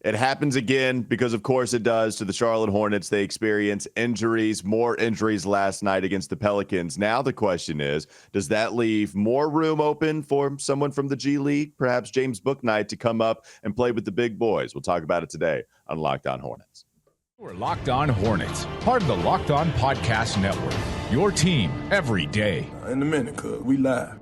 It happens again because, of course, it does to the Charlotte Hornets. They experience injuries, more injuries last night against the Pelicans. Now the question is, does that leave more room open for someone from the G League, perhaps James Bouknight, to come up and play with the big boys? We'll talk about it today on Locked On Hornets. We're Locked On Hornets, part of the Locked On Podcast Network, your team every day. In a minute, cuz we live.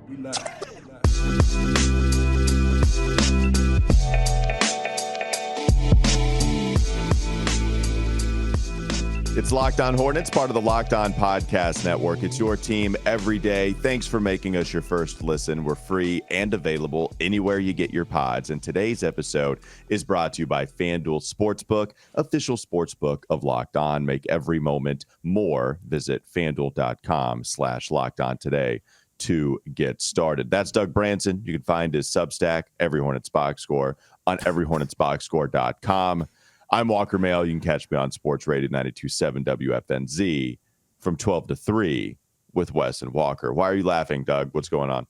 It's Locked On Hornets, part of the Locked On Podcast Network. It's your team every day. Thanks for making us your first listen. We're free and available anywhere you get your pods. And today's episode is brought to you by FanDuel Sportsbook, official sportsbook of Locked On. Make every moment more. Visit FanDuel.com/LockedOn today to get started. That's Doug Branson. You can find his Substack, Every Hornets Boxscore, on everyhornetsboxscore.com. I'm Walker Mail. You can catch me on Sports Radio 92.7 WFNZ from 12 to 3 with Wes and Walker. Why are you laughing, Doug? What's going on?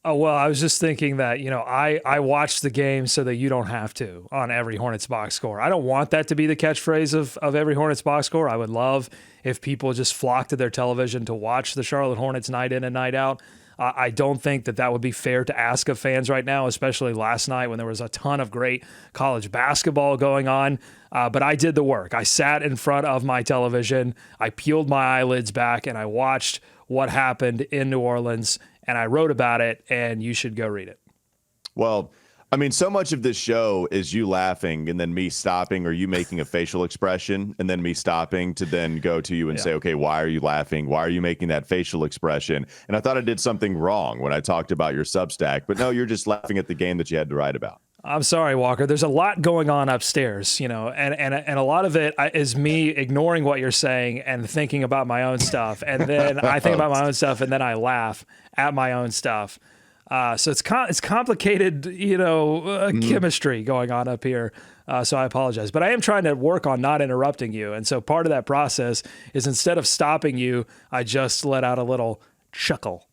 Oh, well, I was just thinking that, I watch the game so that you don't have to on Every Hornets Box Score. I don't want that to be the catchphrase of Every Hornets Box Score. I would love if people just flock to their television to watch the Charlotte Hornets night in and night out. I don't think that would be fair to ask of fans right now, especially last night when there was a ton of great college basketball going on. But I did the work. I sat in front of my television. I peeled my eyelids back and I watched what happened in New Orleans and I wrote about it, and you should go read it. Well, I mean, so much of this show is you laughing and then me stopping, or you making a facial expression and then me stopping to then go to you and say, okay, why are you laughing? Why are you making that facial expression? And I thought I did something wrong when I talked about your Substack, but no, you're just laughing at the game that you had to write about. I'm sorry, Walker. There's a lot going on upstairs, and a lot of it is me ignoring what you're saying and thinking about my own stuff. And then I think about my own stuff and then I laugh at my own stuff. So it's complicated, chemistry going on up here. So I apologize, but I am trying to work on not interrupting you. And so part of that process is instead of stopping you, I just let out a little chuckle.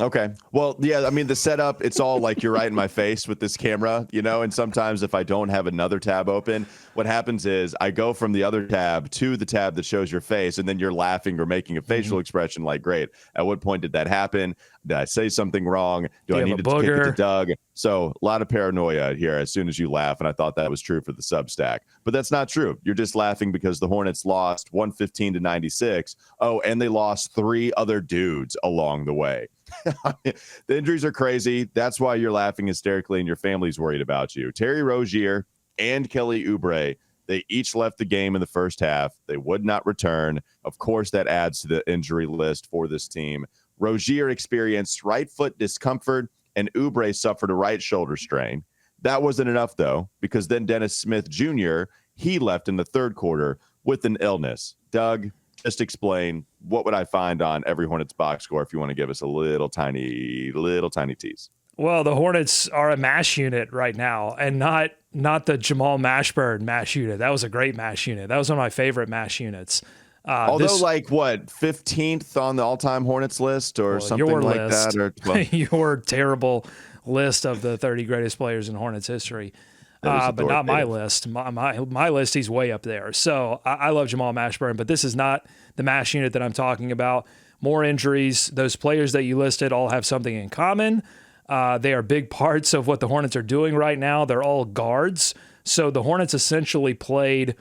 Okay. Well, yeah, I mean, the setup, it's all like you're right in my face with this camera, and sometimes if I don't have another tab open, what happens is I go from the other tab to the tab that shows your face, and then you're laughing or making a facial expression like, great, at what point did that happen? Did I say something wrong? Do I need to kick it to Doug? So a lot of paranoia here as soon as you laugh, and I thought that was true for the Substack. But that's not true. You're just laughing because the Hornets lost 115-96. Oh, and they lost 3 other dudes along the way. The injuries are crazy. That's why you're laughing hysterically and your family's worried about you. Terry Rozier and Kelly Oubre, they each left the game in the first half. They would not return. Of course, that adds to the injury list for this team. Rozier experienced right foot discomfort and Oubre suffered a right shoulder strain. That wasn't enough, though, because then Dennis Smith Jr., he left in the third quarter with an illness. Doug, just explain, what would I find on Every Hornets Box Score if you want to give us a little tiny tease? Well, the Hornets are a mash unit right now, and not the Jamal Mashburn mash unit. That was a great mash unit. That was one of my favorite mash units. Although, 15th on the all-time Hornets list or something like that? Or your terrible list of the 30 greatest players in Hornets history. But not my list. My list, he's way up there. So I love Jamal Mashburn, but this is not the mash unit that I'm talking about. More injuries. Those players that you listed all have something in common. They are big parts of what the Hornets are doing right now. They're all guards. So the Hornets essentially played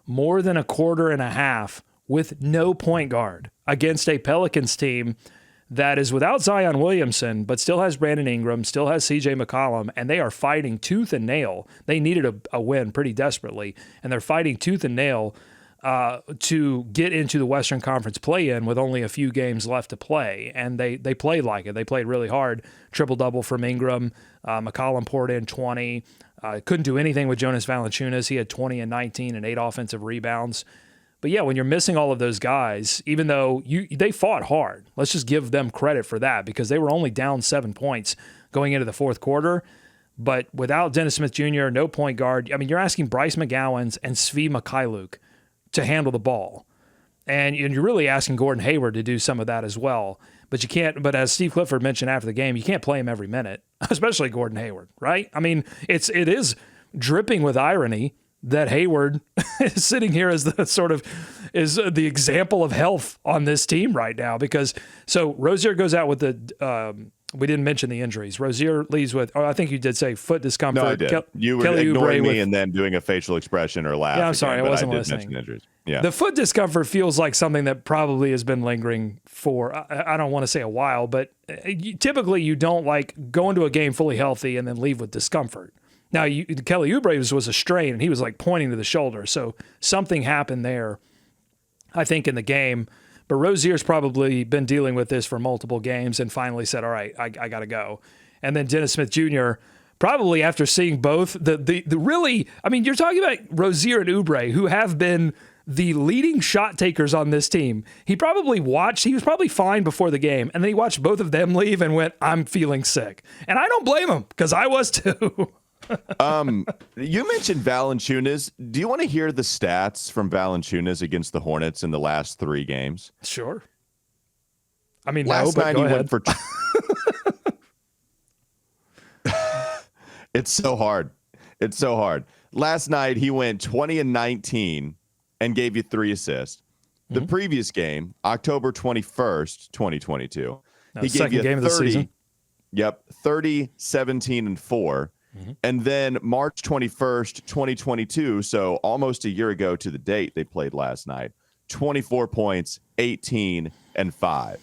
more than a quarter and a half with no point guard against a Pelicans team that is without Zion Williamson, but still has Brandon Ingram, still has CJ McCollum, and they are fighting tooth and nail. They needed a win pretty desperately, and they're fighting tooth and nail to get into the Western Conference play-in with only a few games left to play. And they played like it. They played really hard. Triple-double from Ingram. McCollum poured in 20. Couldn't do anything with Jonas Valanciunas. He had 20 and 19 and 8 offensive rebounds. But yeah, when you're missing all of those guys, even though they fought hard, let's just give them credit for that because they were only down 7 points going into the fourth quarter. But without Dennis Smith Jr., no point guard, I mean, you're asking Bryce McGowens and Svi Mikhailuk to handle the ball. And you're really asking Gordon Hayward to do some of that as well. But you can't, but as Steve Clifford mentioned after the game, you can't play him every minute, especially Gordon Hayward, right? I mean, it is dripping with irony that Hayward is sitting here as the example of health on this team right now. Because so Rozier goes out with we didn't mention the injuries. Rozier leaves with, I think you did say foot discomfort. No, I did. You were Kelly ignoring Oubre me and then doing a facial expression or laugh. Yeah, I'm sorry, again, I wasn't did listening. mention injuries. Yeah. The foot discomfort feels like something that probably has been lingering for, I don't want to say a while, but typically you don't like go into a game fully healthy and then leave with discomfort. Now, Kelly Oubre was a strain, and he was like pointing to the shoulder. So something happened there, I think, in the game. But Rozier's probably been dealing with this for multiple games and finally said, all right, I got to go. And then Dennis Smith Jr., probably after seeing both, the really, I mean, you're talking about Rozier and Oubre, who have been the leading shot takers on this team. He was probably fine before the game, and then he watched both of them leave and went, I'm feeling sick. And I don't blame him, because I was too. You mentioned Valanciunas. Do you want to hear the stats from Valanciunas against the Hornets in the last 3 games? Sure. I mean, last no, but night go he ahead. went for. It's so hard. It's so hard. Last night he went 20 and 19 and gave you 3 assists. The previous game, October 21st, 2022, he gave you game 30. Of the season. Yep, 30, 17, and 4. And then March 21st, 2022, so almost a year ago to the date they played last night, 24 points, 18, and 5.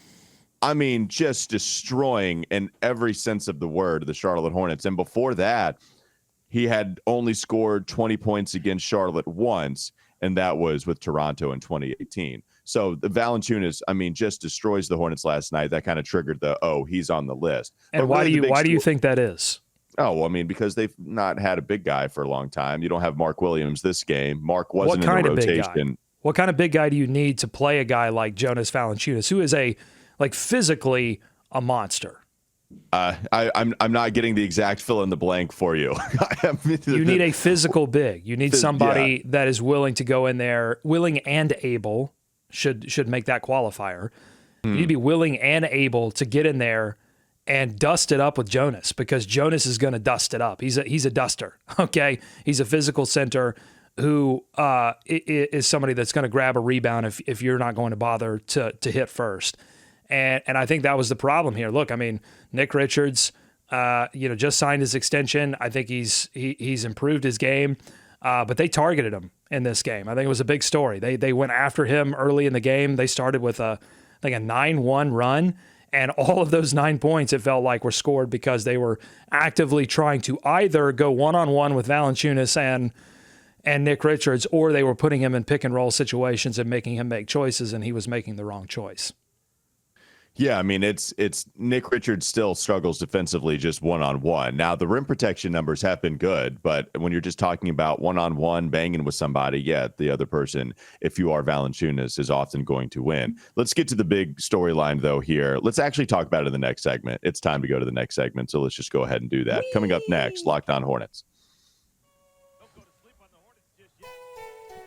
I mean, just destroying in every sense of the word the Charlotte Hornets. And before that, he had only scored 20 points against Charlotte once, and that was with Toronto in 2018. So the Valanciunas, I mean, just destroys the Hornets last night. That kind of triggered he's on the list. And but why really do you think that is? Oh, well, I mean, because they've not had a big guy for a long time. You don't have Mark Williams this game. Mark wasn't in the rotation. What kind of big guy do you need to play a guy like Jonas Valanciunas, who is physically a monster? I'm not getting the exact fill in the blank for you. You need a physical big. You need somebody that is willing to go in there, willing and able. Should make that qualifier. You need to be willing and able to get in there and dust it up with Jonas, because Jonas is going to dust it up. He's a duster, okay? He's a physical center who is somebody that's going to grab a rebound if you're not going to bother to hit first. And I think that was the problem here. Look, I mean, Nick Richards, just signed his extension. I think he's improved his game, but they targeted him in this game. I think it was a big story. They went after him early in the game. They started with a 9-1 run. And all of those 9 points, it felt like, were scored because they were actively trying to either go one-on-one with Valanciunas and Nick Richards, or they were putting him in pick-and-roll situations and making him make choices, and he was making the wrong choice. Yeah, I mean, it's Nick Richards still struggles defensively just one-on-one. Now, the rim protection numbers have been good, but when you're just talking about one-on-one banging with somebody, the other person, if you are Valanciunas, is often going to win. Let's get to the big storyline, though, here. Let's actually talk about it in the next segment. It's time to go to the next segment, so let's just go ahead and do that. Coming up next, Locked On Hornets.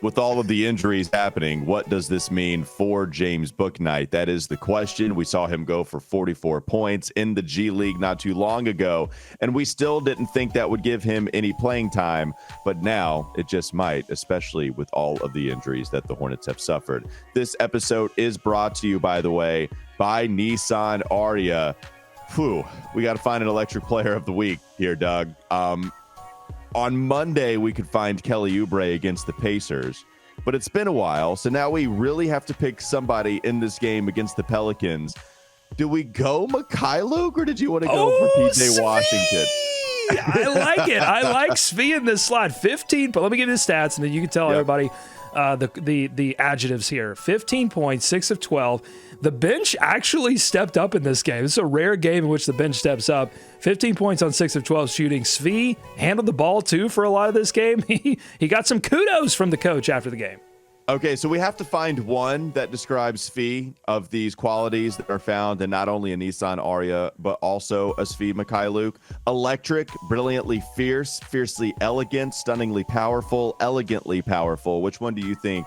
With all of the injuries happening, what does this mean for James Bouknight? That is the question. We saw him go for 44 points in the G League not too long ago, and we still didn't think that would give him any playing time, but now it just might, especially with all of the injuries that the Hornets have suffered. This episode is brought to you, by the way, by Nissan Ariya. We got to find an electric player of the week here, Doug. On Monday, we could find Kelly Oubre against the Pacers, but it's been a while, so now we really have to pick somebody in this game against the Pelicans. Do we go Mikhailuk, or did you want to go for PJ Washington? I like it. I like Svi in this slot. 15, but let me give you the stats, and then you can tell everybody the adjectives here. 15 points, 6 of 12. The bench actually stepped up in this game. It's a rare game in which the bench steps up. 15 points on 6 of 12 shooting. Svi handled the ball, too, for a lot of this game. He got some kudos from the coach after the game. Okay, so we have to find one that describes Svi of these qualities that are found in not only a Nissan Ariya, but also a Svi Mikhailuk. Electric, brilliantly fierce, fiercely elegant, stunningly powerful, elegantly powerful. Which one do you think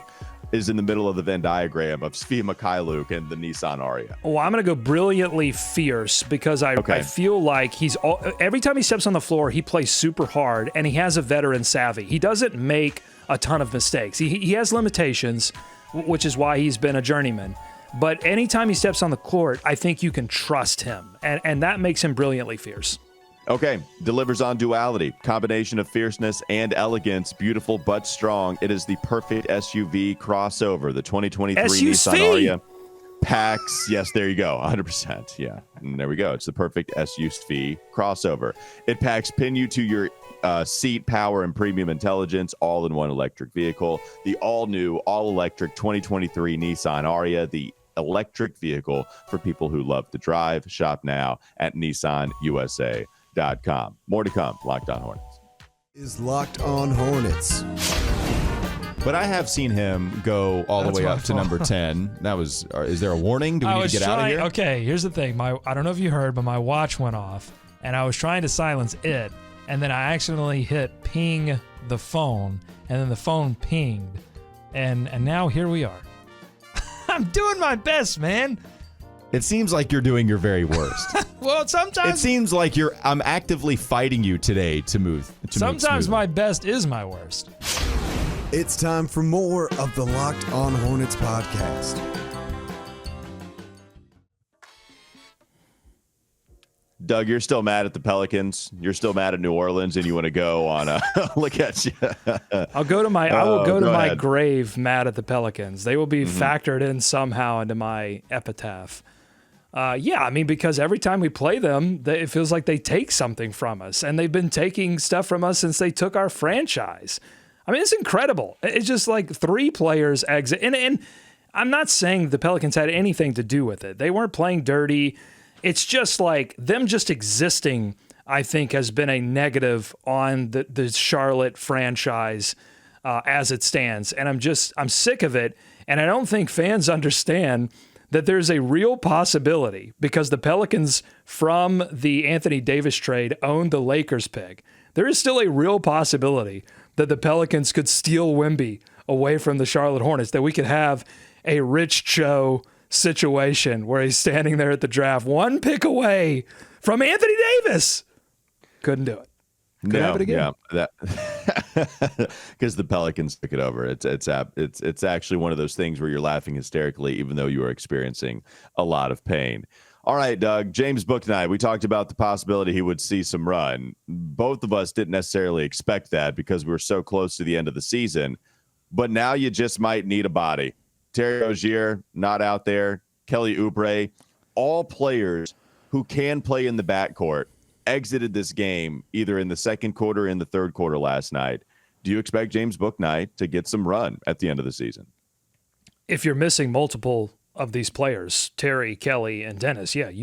is in the middle of the Venn diagram of Svi Mikhailuk and the Nissan Aria? Well, I'm going to go brilliantly fierce because I feel like every time he steps on the floor, he plays super hard and he has a veteran savvy. He doesn't make a ton of mistakes. He has limitations, which is why he's been a journeyman. But anytime he steps on the court, I think you can trust him, and that makes him brilliantly fierce. Okay, delivers on duality, combination of fierceness and elegance, beautiful but strong. It is the perfect SUV crossover, the 2023 Nissan Aria packs. Yes, there you go, 100%. Yeah, and there we go. It's the perfect SUV crossover. It packs pin you to your seat power and premium intelligence, all in one electric vehicle. The all-new, all-electric 2023 Nissan Aria, the electric vehicle for people who love to drive. Shop now at NissanUSA.com. More to come. Locked On Hornets is Locked On Hornets. But I have seen him go all the way up to number 10. That was. Is there a warning? Do we need to get out of here? Okay, here's the thing. I don't know if you heard, but my watch went off, and I was trying to silence it, and then I accidentally hit ping the phone, and then the phone pinged, and now here we are. I'm doing my best, man. It seems like you're doing your very worst. Well, sometimes it seems like I'm actively fighting you today to move. Sometimes my best is my worst. It's time for more of the Locked On Hornets podcast. Doug, you're still mad at the Pelicans. You're still mad at New Orleans, and you want to go on a look at you. I will go to my grave mad at the Pelicans. They will be factored in somehow into my epitaph. Because every time we play them, it feels like they take something from us, and they've been taking stuff from us since they took our franchise. I mean, it's incredible. It's just like 3 players exit. And I'm not saying the Pelicans had anything to do with it. They weren't playing dirty. It's just like them just existing, I think, has been a negative on the Charlotte franchise as it stands. And I'm sick of it. And I don't think fans understand that there's a real possibility, because the Pelicans from the Anthony Davis trade owned the Lakers pick. There is still a real possibility that the Pelicans could steal Wemby away from the Charlotte Hornets, that we could have a Rich Cho situation where he's standing there at the draft, 1 pick away from Anthony Davis. Couldn't do it. Could have it again. Yeah, because the Pelicans took it over. It's actually one of those things where you're laughing hysterically, even though you are experiencing a lot of pain. All right, Doug, James Bouknight, we talked about the possibility he would see some run. Both of us didn't necessarily expect that because we were so close to the end of the season. But now you just might need a body. Terry Rozier, not out there. Kelly Oubre, all players who can play in the backcourt, exited this game either in the second quarter or in the third quarter last night. Do you expect James Bouknight to get some run at the end of the season? If you're missing multiple of these players, Terry, Kelly, and Dennis, you have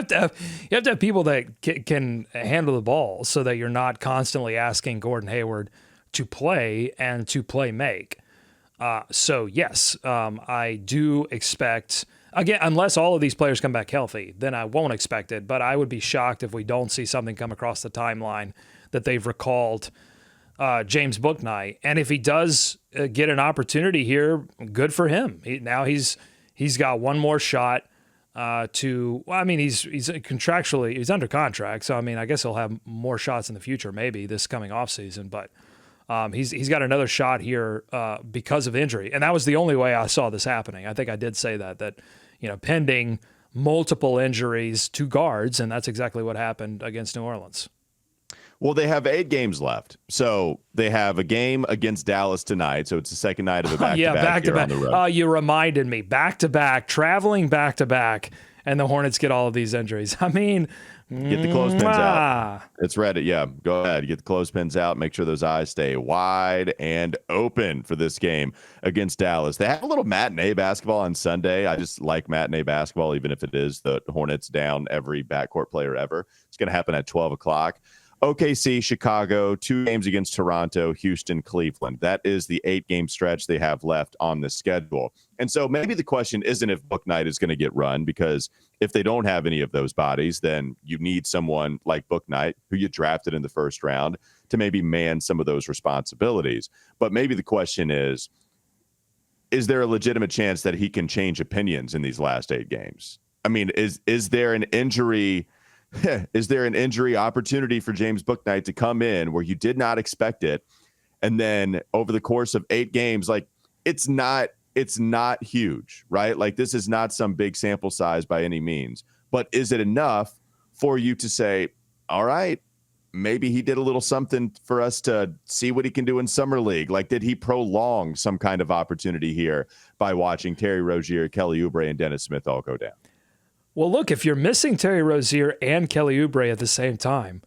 to have people that can handle the ball so that you're not constantly asking Gordon Hayward to play and to play make. So yes, I do expect, again, unless all of these players come back healthy, then I won't expect it. But I would be shocked if we don't see something come across the timeline that they've recalled James Bouknight. And if he does get an opportunity here, good for him. He's got one more shot he's contractually, he's under contract. So, I guess he'll have more shots in the future, maybe this coming offseason. But he's got another shot here because of injury. And that was the only way I saw this happening. I think I did say that pending multiple injuries to guards, and that's exactly what happened against New Orleans. Well, they have 8 games left. So they have a game against Dallas tonight. So it's the second night of a back-to-back on the road. You reminded me. Back-to-back, traveling back-to-back, and the Hornets get all of these injuries. Get the clothespins out. It's ready. Yeah, go ahead. Get the clothespins out. Make sure those eyes stay wide and open for this game against Dallas. They have a little matinee basketball on Sunday. I just like matinee basketball, even if it is the Hornets down every backcourt player ever. It's going to happen at 12 o'clock. OKC, Chicago, 2 games against Toronto, Houston, Cleveland. That is the 8-game stretch they have left on the schedule. And so maybe the question isn't if Bouknight is going to get run, because if they don't have any of those bodies, then you need someone like Bouknight, who you drafted in the first round, to maybe man some of those responsibilities. But maybe the question is is there a legitimate chance that he can change opinions in these last 8 games? I mean, is there an injury? Is there an injury opportunity for James Bouknight to come in where you did not expect it, and then over the course of 8 games, like it's not huge, right? Like this is not some big sample size by any means, but is it enough for you to say, all right, maybe he did a little something for us to see what he can do in summer league? Like, did he prolong some kind of opportunity here by watching Terry Rozier, Kelly Oubre, and Dennis Smith all go down? Well, look, if you're missing Terry Rozier and Kelly Oubre at the same time,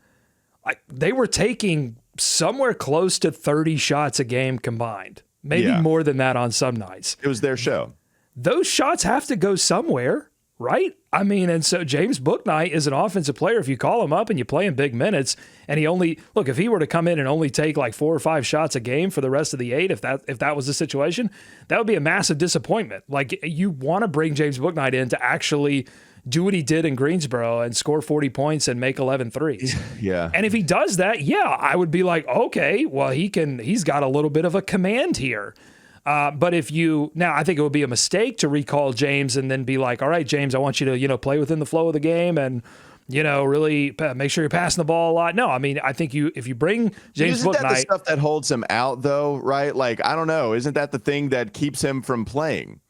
they were taking somewhere close to 30 shots a game combined, maybe more than that on some nights. It was their show. Those shots have to go somewhere, right? I mean, and so James Bouknight is an offensive player. If you call him up and you play him big minutes, and if he were to come in and only take like 4 or 5 shots a game for the rest of the 8, if that was the situation, that would be a massive disappointment. Like, you want to bring James Bouknight in to actually do what he did in Greensboro and score 40 points and make 11 threes. Yeah. And if he does that, I would be like, okay, well, he's got a little bit of a command here. But I think it would be a mistake to recall James and then be like, all right, James, I want you to, play within the flow of the game and, really make sure you're passing the ball a lot. No, I mean, I think if you bring James Bouknight. Isn't that the stuff that holds him out though, right? Like, I don't know. Isn't that the thing that keeps him from playing?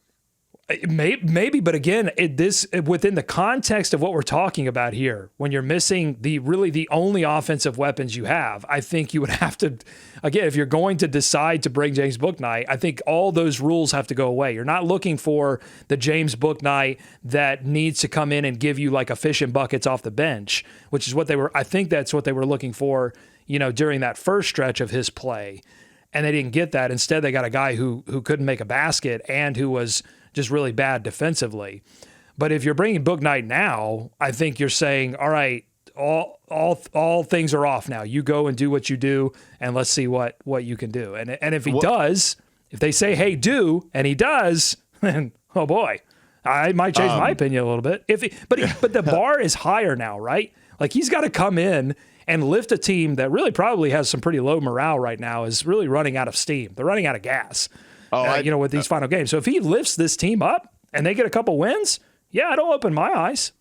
Maybe, but again, within the context of what we're talking about here, when you're missing the only offensive weapons you have, I think you would have to, again, if you're going to decide to bring James Bouknight, I think all those rules have to go away. You're not looking for the James Bouknight that needs to come in and give you like efficient buckets off the bench, which is I think that's what they were looking for, during that first stretch of his play. And they didn't get that. Instead, they got a guy who couldn't make a basket and who was just really bad defensively. But if you're bringing Bouknight now, I think you're saying, all right, all things are off now. You go and do what you do, and let's see what you can do. And if he does, if they say, hey, do, and he does, then, oh boy, I might change my opinion a little bit. But the bar is higher now, right? Like, he's got to come in and lift a team that really probably has some pretty low morale right now, is really running out of steam. They're running out of gas. With these final games. So if he lifts this team up and they get a couple wins, it'll open my eyes.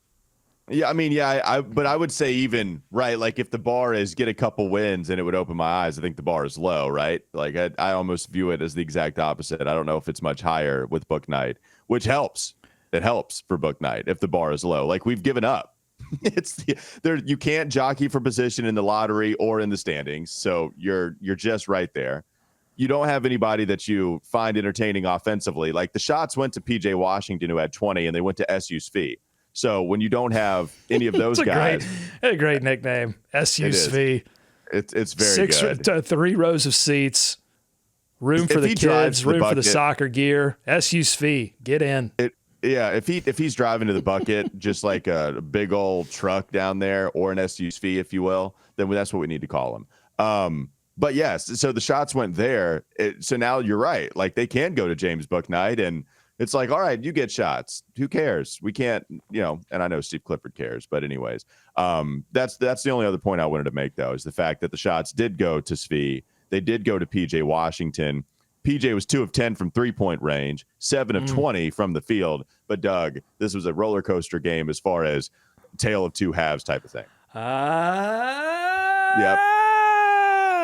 Yeah, I mean, but I would say even, right, like if the bar is get a couple wins and it would open my eyes, I think the bar is low, right? Like I almost view it as the exact opposite. I don't know if it's much higher with Bouknight, which helps. It helps for Bouknight if the bar is low. Like, we've given up. You can't jockey for position in the lottery or in the standings, so you're just right there. You don't have anybody that you find entertaining offensively. Like, the shots went to PJ Washington, who had 20, and they went to SU's fee. So when you don't have any of those guys, a great nickname, SU's fee. It's very good. 3 rows of seats, room for the kids, room for the soccer gear. SU's fee, get in. If he's driving to the bucket, just like a big old truck down there, or an SU's fee, if you will, then that's what we need to call him. But yes, so the shots went there. So now you're right. Like, they can go to James Bouknight, and it's like, all right, you get shots. Who cares? We can't, and I know Steve Clifford cares, but anyways, that's the only other point I wanted to make, though, is the fact that the shots did go to Svi. They did go to PJ Washington. PJ was 2 of 10 from 3-point range, 7 of 20 from the field. But Doug, this was a roller coaster game as far as tale of two halves type of thing. Yep.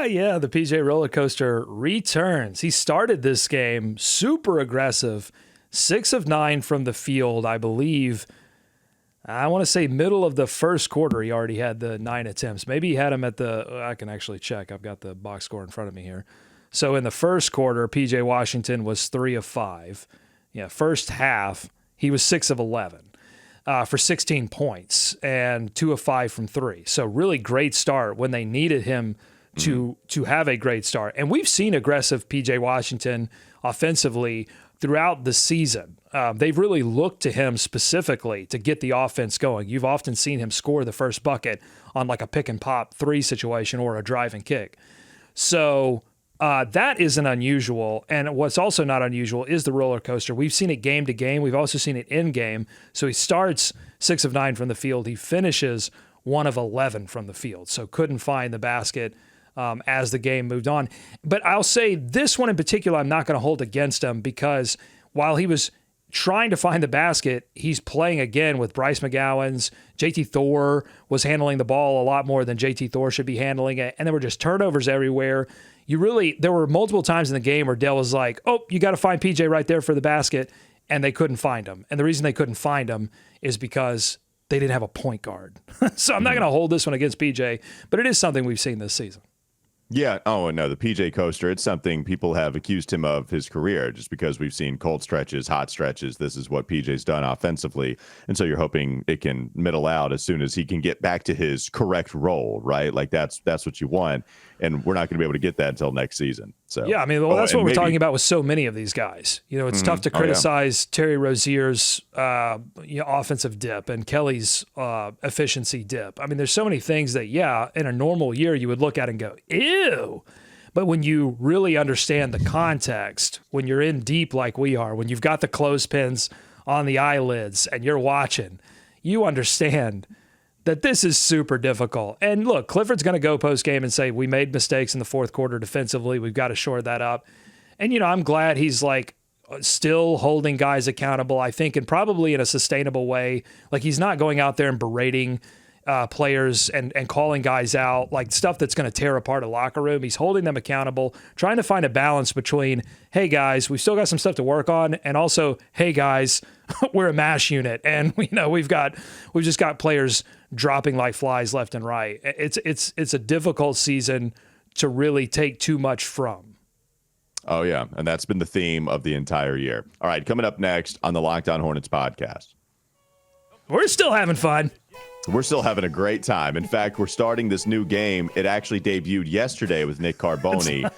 Yeah, the PJ roller coaster returns. He started this game super aggressive, 6 of 9 from the field, I believe. I want to say middle of the first quarter, he already had the 9 attempts. Maybe he had them I can actually check. I've got the box score in front of me here. So in the first quarter, PJ Washington was 3 of 5. Yeah, first half, he was 6 of 11 for 16 points and 2 of 5 from 3. So really great start when they needed him to have a great start. And we've seen aggressive PJ Washington offensively throughout the season. They've really looked to him specifically to get the offense going. You've often seen him score the first bucket on like a pick and pop 3 situation or a drive and kick. So that isn't unusual. And what's also not unusual is the roller coaster. We've seen it game to game. We've also seen it in game. So he starts 6 of 9 from the field. He finishes 1 of 11 from the field. So couldn't find the basket as the game moved on. But I'll say this one in particular, I'm not going to hold against him, because while he was trying to find the basket, he's playing again with Bryce McGowan's. JT Thor was handling the ball a lot more than JT Thor should be handling it. And there were just turnovers everywhere. There were multiple times in the game where Dell was like, oh, you got to find PJ right there for the basket. And they couldn't find him. And the reason they couldn't find him is because they didn't have a point guard. So I'm not going to hold this one against PJ, but it is something we've seen this season. Yeah. Oh, no, the PJ coaster, it's something people have accused him of his career, just because we've seen cold stretches, hot stretches. This is what PJ's done offensively. And so you're hoping it can middle out as soon as he can get back to his correct role, right? Like that's what you want. And we're not going to be able to get that until next season. So yeah, I mean, well, that's what we're talking about with so many of these guys. You know, it's tough to criticize Terry Rozier's offensive dip and Kelly's efficiency dip. I mean, there's so many things that, in a normal year you would look at and go, ew. But when you really understand the context, when you're in deep like we are, when you've got the clothespins on the eyelids and you're watching, you understand that this is super difficult. And look, Clifford's going to go post-game and say, we made mistakes in the fourth quarter defensively. We've got to shore that up. And, I'm glad he's like still holding guys accountable, I think, and probably in a sustainable way. Like, he's not going out there and berating players and calling guys out, like stuff that's going to tear apart a locker room. He's holding them accountable, trying to find a balance between, hey guys, we've still got some stuff to work on, and also, hey guys, we're a mash unit, and we've just got players dropping like flies left and right. It's a difficult season to really take too much from. Oh yeah, and that's been the theme of the entire year. All right, coming up next on the Locked On Hornets podcast. We're still having fun. We're still having a great time. In fact, we're starting this new game. It actually debuted yesterday with Nick Carboni.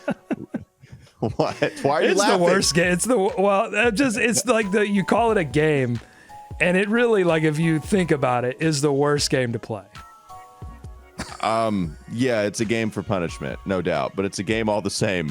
What? Why are you laughing? It's the worst game. It's like you call it a game, and it really, like, if you think about it, is the worst game to play. Yeah, it's a game for punishment, no doubt, but it's a game all the same.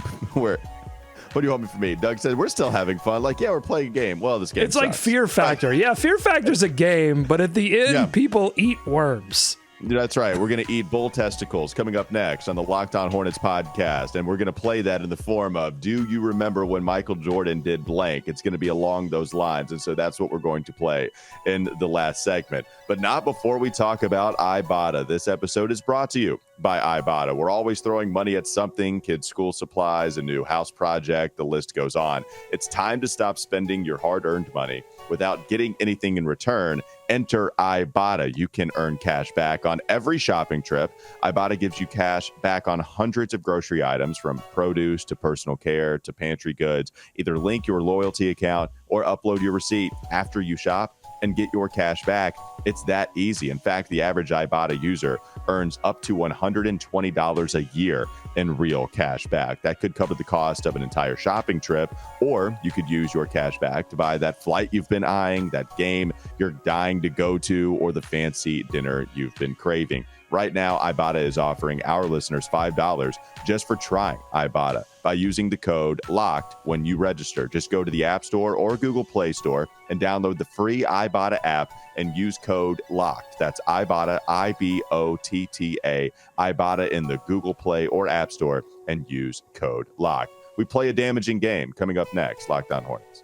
What do you want from me? Doug said, we're still having fun. Like, yeah, we're playing a game. Well, this game It's sucks. like Fear Factor. Yeah, Fear Factor's a game, but at the end, people eat worms. That's right. We're going to eat bull testicles coming up next on the Locked On Hornets podcast. And we're going to play that in the form of, do you remember when Michael Jordan did blank? It's going to be along those lines. And so that's what we're going to play in the last segment. But not before we talk about Ibotta. This episode is brought to you by Ibotta. We're always throwing money at something, kids' school supplies, a new house project, the list goes on. It's time to stop spending your hard-earned money without getting anything in return. Enter Ibotta. You can earn cash back on every shopping trip. Ibotta gives you cash back on hundreds of grocery items, from produce to personal care to pantry goods. Either link your loyalty account or upload your receipt after you shop and get your cash back. It's that easy. In fact, the average Ibotta user earns up to $120 a year in real cash back. That could cover the cost of an entire shopping trip, or you could use your cash back to buy that flight you've been eyeing, that game you're dying to go to, or the fancy dinner you've been craving. Right now, Ibotta is offering our listeners $5 just for trying Ibotta by using the code LOCKED when you register. Just go to the App Store or Google Play Store and download the free Ibotta app and use code LOCKED. That's Ibotta, Ibotta, Ibotta in the Google Play or App Store, and use code LOCKED. We play a damaging game coming up next. Locked On Hornets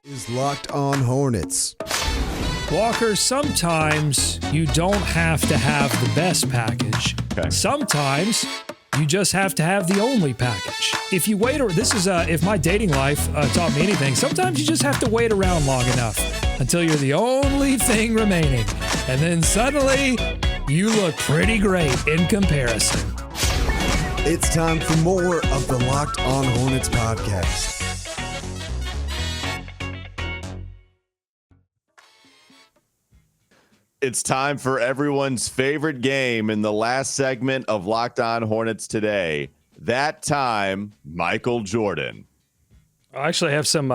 is Locked On Hornets. Walker, sometimes you don't have to have the best package. Okay. Sometimes you just have to have the only package. If you wait, or this is if my dating life taught me anything, sometimes you just have to wait around long enough until you're the only thing remaining. And then suddenly you look pretty great in comparison. It's time for more of the Locked On Hornets podcast. It's time for everyone's favorite game in the last segment of Locked On Hornets today. That time, Michael Jordan. I actually have some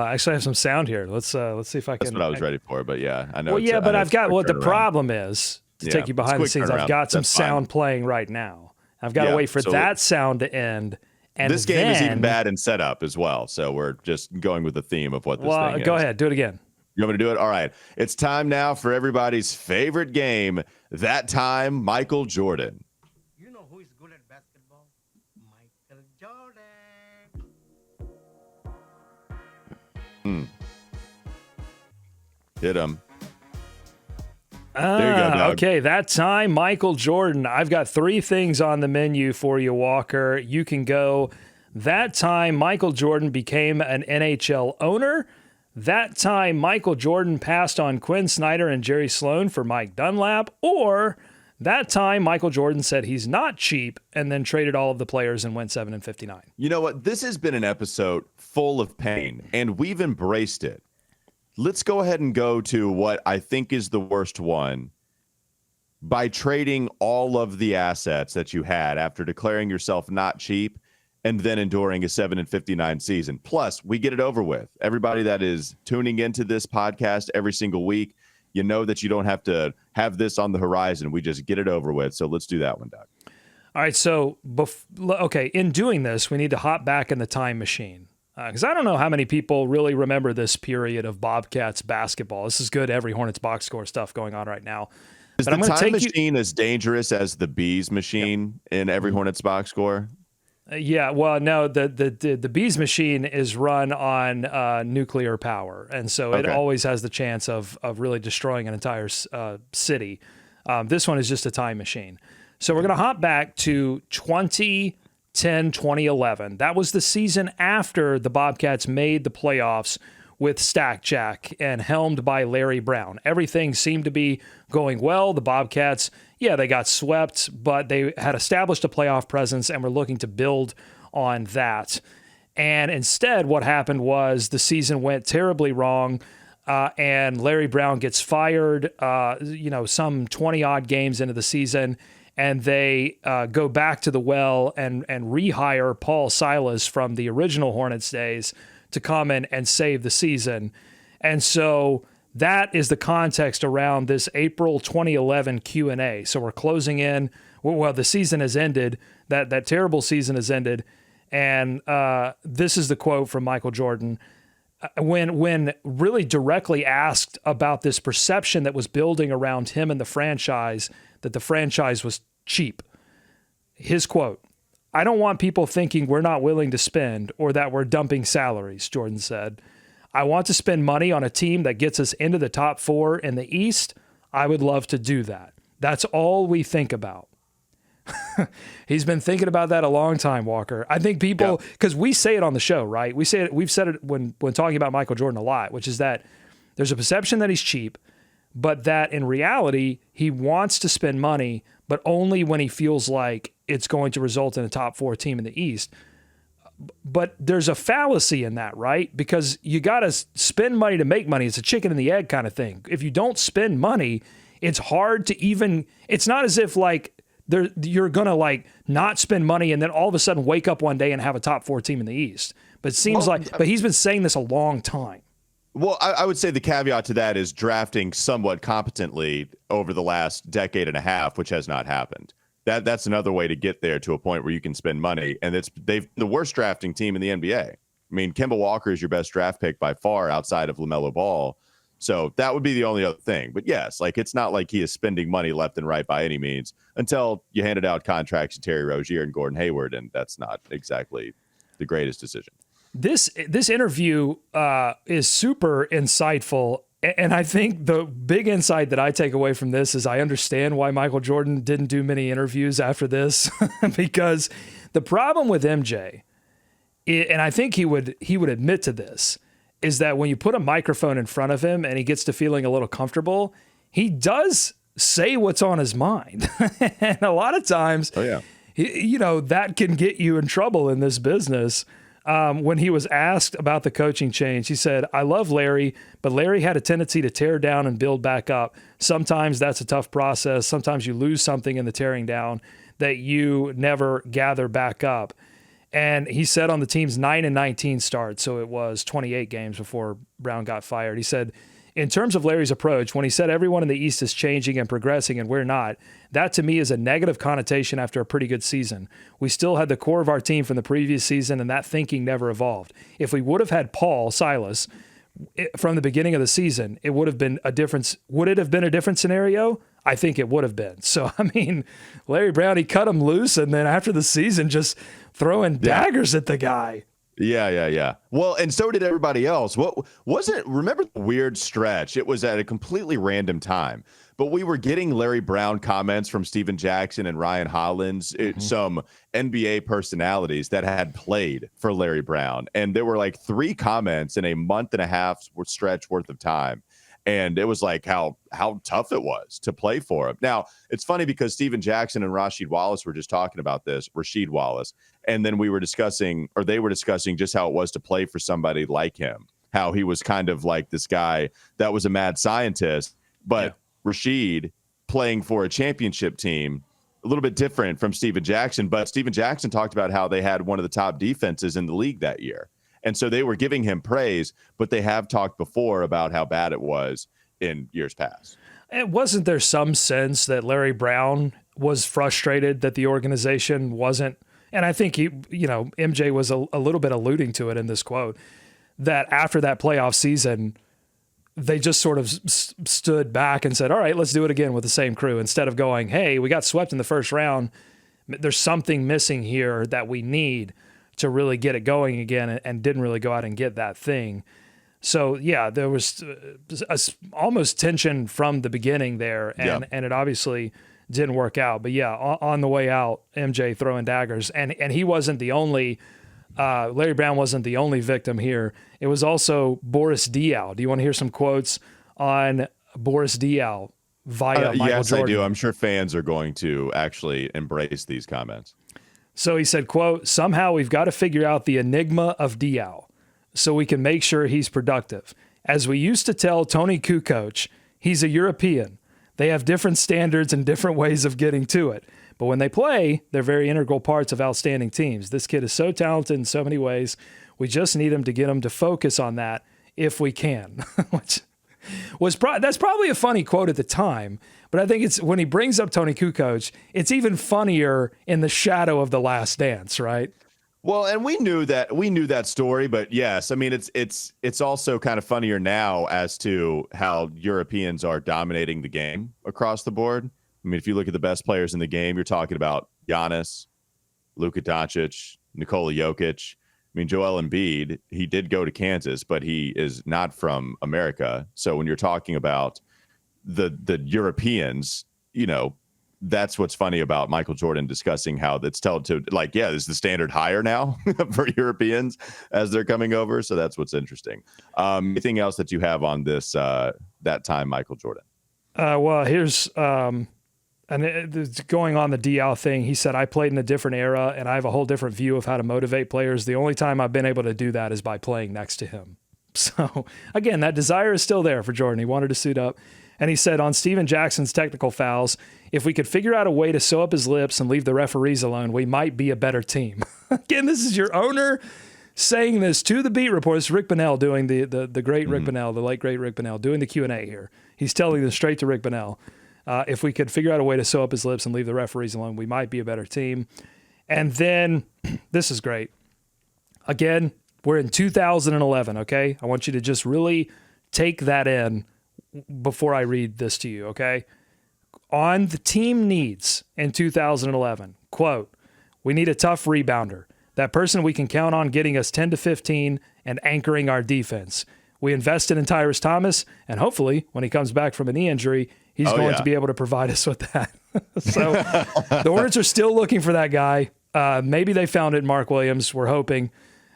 sound here. Let's see if I can. That's what I was ready for, but yeah, I know. Well, yeah, but I've got what the problem is to take you behind the scenes. I've got some sound playing right now. I've got to wait for that sound to end. And this game is even bad in setup as well. So we're just going with the theme of what this thing is. Go ahead, do it again. You want me to do it? All right. It's time now for everybody's favorite game. That time, Michael Jordan. You know who is good at basketball? Hit him. There you go, Doug. Okay, that time, Michael Jordan. I've got 3 things on the menu for you, Walker. You can go, that time Michael Jordan became an NHL owner. That time Michael Jordan passed on Quinn Snyder and Jerry Sloan for Mike Dunlap. Or that time Michael Jordan said he's not cheap and then traded all of the players and went 7-59. You know what? This has been an episode full of pain, and we've embraced it. Let's go ahead and go to what I think is the worst one. By trading all of the assets that you had after declaring yourself not cheap and then enduring a 7-59 season. Plus, we get it over with. Everybody that is tuning into this podcast every single week, you know that you don't have to have this on the horizon. We just get it over with. So let's do that one, Doug. All right, so, in doing this, we need to hop back in the time machine. Because I don't know how many people really remember this period of Bobcats basketball. This is good Every Hornets box score stuff going on right now. Is the time machine as dangerous as the bees machine in Every Hornets box score? Yeah, well, no, the bees machine is run on nuclear power, and so it always has the chance of really destroying an entire city. This one is just a time machine. So we're going to hop back to 2011. That was the season after the Bobcats made the playoffs with Stack Jack and helmed by Larry Brown. Everything seemed to be going well. The Bobcats, they got swept, but they had established a playoff presence and were looking to build on that. And instead, what happened was the season went terribly wrong, and Larry Brown gets fired, some 20-odd games into the season, and they go back to the well and rehire Paul Silas from the original Hornets days to come in and save the season. And so that is the context around this April 2011 Q&A. So we're closing in. Well, the season has ended. That terrible season has ended. And this is the quote from Michael Jordan. When really directly asked about this perception that was building around him and the franchise, that the franchise was cheap. His quote, "I don't want people thinking we're not willing to spend or that we're dumping salaries," Jordan said. "I want to spend money on a team that gets us into the top 4 in the East. I would love to do that. That's all we think about." He's been thinking about that a long time, Walker. I think people, because we say it on the show, right? We've said it when talking about Michael Jordan a lot, which is that there's a perception that he's cheap, but that in reality, he wants to spend money, but only when he feels like it's going to result in a top 4 team in the East. But there's a fallacy in that, right? Because you got to spend money to make money. It's a chicken and the egg kind of thing. If you don't spend money, it's hard to even, it's not as if you're going to not spend money and then all of a sudden wake up one day and have a top 4 team in the East. But it seems but he's been saying this a long time. Well, I would say the caveat to that is drafting somewhat competently over the last decade and a half, which has not happened. That's another way to get there to a point where you can spend money. And they've the worst drafting team in the NBA. I mean, Kemba Walker is your best draft pick by far outside of LaMelo Ball. So that would be the only other thing. But yes, it's not like he is spending money left and right by any means until you handed out contracts to Terry Rozier and Gordon Hayward. And that's not exactly the greatest decision. This interview is super insightful. And I think the big insight that I take away from this is I understand why Michael Jordan didn't do many interviews after this, because the problem with MJ, and I think he would admit to this, is that when you put a microphone in front of him and he gets to feeling a little comfortable, he does say what's on his mind. And a lot of times, that can get you in trouble in this business. When he was asked about the coaching change, he said, "I love Larry, but Larry had a tendency to tear down and build back up. Sometimes that's a tough process. Sometimes you lose something in the tearing down that you never gather back up." And he said on the team's 9-19 start, so it was 28 games before Brown got fired, he said, "In terms of Larry's approach, when he said everyone in the East is changing and progressing and we're not, that to me is a negative connotation after a pretty good season. We still had the core of our team from the previous season, and that thinking never evolved. If we would have had Paul Silas from the beginning of the season, it would have been a difference. Would it have been a different scenario? I think it would have been." So, I mean, Larry Brown, he cut him loose, and then after the season, just throwing daggers at the guy. Yeah. Well, and so did everybody else. What wasn't? Remember the weird stretch? It was at a completely random time, but we were getting Larry Brown comments from Steven Jackson and Ryan Hollins, some NBA personalities that had played for Larry Brown, and there were like 3 comments in a month and a half stretch worth of time. And it was like how tough it was to play for him. Now, it's funny because Steven Jackson and Rasheed Wallace were just talking about this, Rasheed Wallace. And then they were discussing just how it was to play for somebody like him, how he was kind of like this guy that was a mad scientist. But Rasheed playing for a championship team, a little bit different from Steven Jackson. But Steven Jackson talked about how they had one of the top defenses in the league that year. And so they were giving him praise, but they have talked before about how bad it was in years past. And wasn't there some sense that Larry Brown was frustrated that the organization wasn't, and I think MJ was a little bit alluding to it in this quote, that after that playoff season, they just sort of stood back and said, all right, let's do it again with the same crew. Instead of going, hey, we got swept in the first round. There's something missing here that we need to really get it going again, and didn't really go out and get that thing. So yeah, there was almost tension from the beginning there, and it obviously didn't work out. But yeah, on the way out, MJ throwing daggers, and he wasn't the only. Larry Brown wasn't the only victim here. It was also Boris Diaw. Do you want to hear some quotes on Boris Diaw via Michael yes, Jordan? I do. I'm sure fans are going to actually embrace these comments. So he said, quote, somehow we've got to figure out the enigma of Diaw so we can make sure he's productive. As we used to tell Tony Kukoc, he's a European. They have different standards and different ways of getting to it. But when they play, they're very integral parts of outstanding teams. This kid is so talented in so many ways. We just need him to get him to focus on that if we can. Which was that's probably a funny quote at the time, but I think it's when he brings up Tony Kukoc, it's even funnier in the shadow of The Last Dance, right? Well, and we knew that story, but yes, I mean it's also kind of funnier now as to how Europeans are dominating the game across the board. I mean, if you look at the best players in the game, you're talking about Giannis, Luka Doncic, Nikola Jokic. I mean, Joel Embiid, he did go to Kansas, but he is not from America. So when you're talking about the Europeans, that's what's funny about Michael Jordan discussing how that's told to is the standard higher now for Europeans as they're coming over. So that's what's interesting. Anything else that you have on this, that time, Michael Jordan? Well, here's, going on the Diaw thing, he said, I played in a different era and I have a whole different view of how to motivate players. The only time I've been able to do that is by playing next to him. So again, that desire is still there for Jordan. He wanted to suit up. And he said on Steven Jackson's technical fouls, if we could figure out a way to sew up his lips and leave the referees alone, we might be a better team. Again, this is your owner saying this to the beat reporters. Rick Bonnell doing the great Rick Bonnell, the late great Rick Bonnell, doing the Q&A here. He's telling this straight to Rick Bonnell. If we could figure out a way to sew up his lips and leave the referees alone, we might be a better team. And then, this is great. Again, we're in 2011, okay? I want you to just really take that in before I read this to you, okay? On the team needs in 2011, quote, we need a tough rebounder. That person we can count on getting us 10 to 15 and anchoring our defense. We invested in Tyrese Thomas, and hopefully when he comes back from a knee injury, he's going to be able to provide us with that. So the Hornets are still looking for that guy. Maybe they found it in Mark Williams. We're hoping.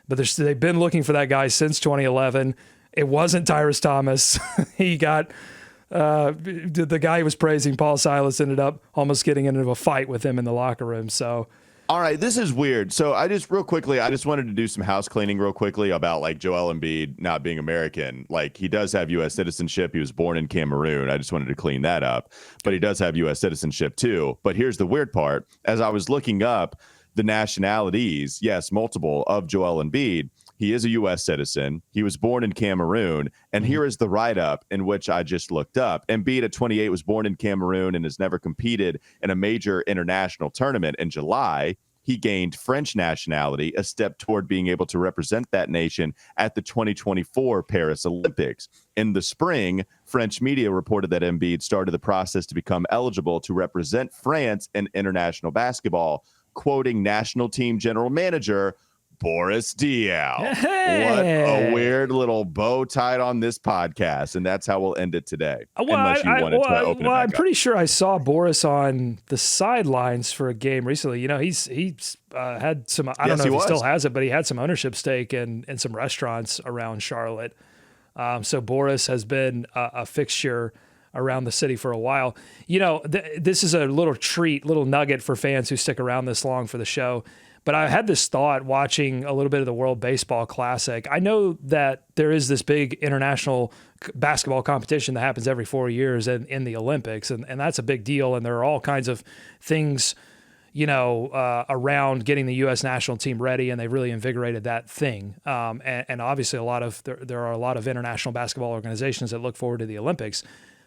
But they've been looking for that guy since 2011. It wasn't Tyrese Thomas. He got the guy he was praising, Paul Silas, ended up almost getting into a fight with him in the locker room. So, all right, this is weird. So I just wanted to do some house cleaning real quickly about Joel Embiid not being American. He does have U.S. citizenship. He was born in Cameroon. I just wanted to clean that up. But he does have U.S. citizenship too. But here's the weird part. As I was looking up the nationalities, yes, multiple, of Joel Embiid, he is a U.S. citizen. He was born in Cameroon. And here is the write-up in which I just looked up. Embiid at 28 was born in Cameroon and has never competed in a major international tournament. In July, he gained French nationality, a step toward being able to represent that nation at the 2024 Paris Olympics. In the spring, French media reported that Embiid started the process to become eligible to represent France in international basketball, quoting national team general manager Boris Diaw. Hey. What a weird little bow tied on this podcast, and that's how we'll end it today. Unless you wanted to open it back I'm up. pretty sure I saw Boris on the sidelines for a game recently. You know, he's had some. I don't know if he still has it, but he had some ownership stake in some restaurants around Charlotte. So Boris has been a fixture around the city for a while. You know, this is a little treat, little nugget for fans who stick around this long for the show. But I had this thought watching a little bit of the World Baseball Classic. I know that there is this big international basketball competition that happens every 4 years in the Olympics, and that's a big deal. And there are all kinds of things, you know, around getting the U.S. national team ready, and they've really invigorated that thing. And obviously, there are a lot of international basketball organizations that look forward to the Olympics.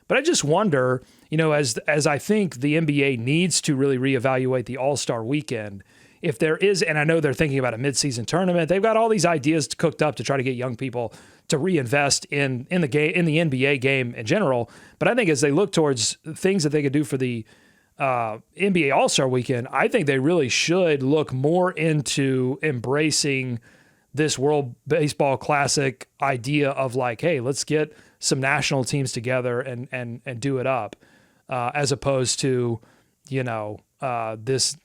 But I just wonder, you know, as I think the NBA needs to really reevaluate the All-Star weekend, if there is, and I know they're thinking about a midseason tournament, they've got all these ideas cooked up to try to get young people to reinvest in the game, in the NBA game in general. But I think as they look towards things that they could do for the NBA All-Star weekend, I think they really should look more into embracing this World Baseball Classic idea of like, hey, let's get some national teams together and do it up, as opposed to, you know, this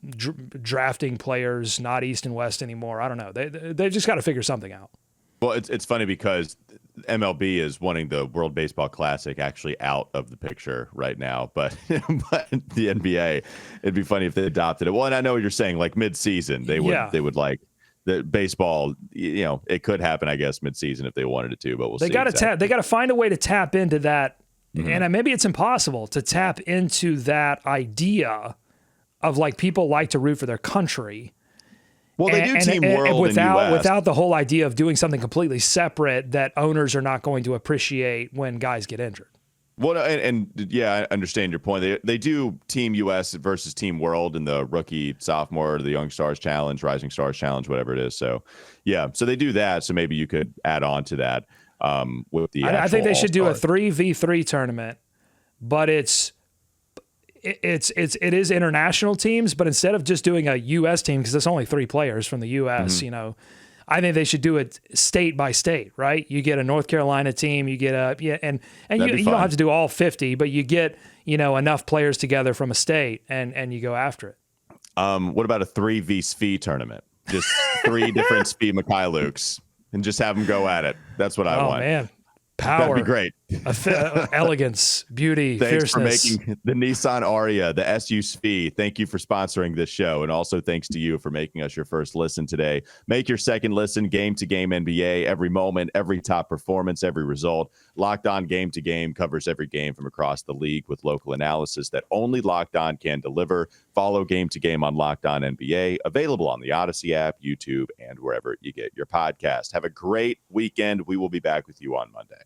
drafting players not East and West anymore. I don't know. They've just got to figure something out. Well, it's funny because MLB is wanting the World Baseball Classic actually out of the picture right now, but but the NBA, it'd be funny if they adopted it. Well, and I know what you're saying, like mid-season, they would like the baseball. You know, it could happen, I guess, mid-season if they wanted it to, but they got to tap. They got to find a way to tap into that, and maybe it's impossible to tap into that idea of like people like to root for their country. Well, they do Team World without the whole idea of doing something completely separate that owners are not going to appreciate when guys get injured. Well, and yeah, I understand your point. They do Team US versus Team World in the rookie, sophomore, the Young Stars Challenge, Rising Stars Challenge, whatever it is. So, yeah, so they do that. So maybe you could add on to that with the. I think they should do a 3v3 tournament, but it is international teams, but instead of just doing a U.S. team, because there's only 3 players from the U.S., you know, I think they should do it state by state, right? You get a North Carolina team, you get and you don't have to do all 50, but you get, you know, enough players together from a state and you go after it. What about a 3v Svi tournament? Just 3 different Svi Mikhailuks and just have them go at it. That's what I want. Oh man. Power. That'd be great. Elegance, beauty, thanks fierceness. For making the Nissan Aria, the SU Svi. Thank you for sponsoring this show. And also thanks to you for making us your first listen today. Make your second listen Game to Game NBA. Every moment, every top performance, every result. Locked On Game to Game covers every game from across the league with local analysis that only Locked On can deliver. Follow Game to Game on Locked On NBA. Available on the Odyssey app, YouTube, and wherever you get your podcast. Have a great weekend. We will be back with you on Monday.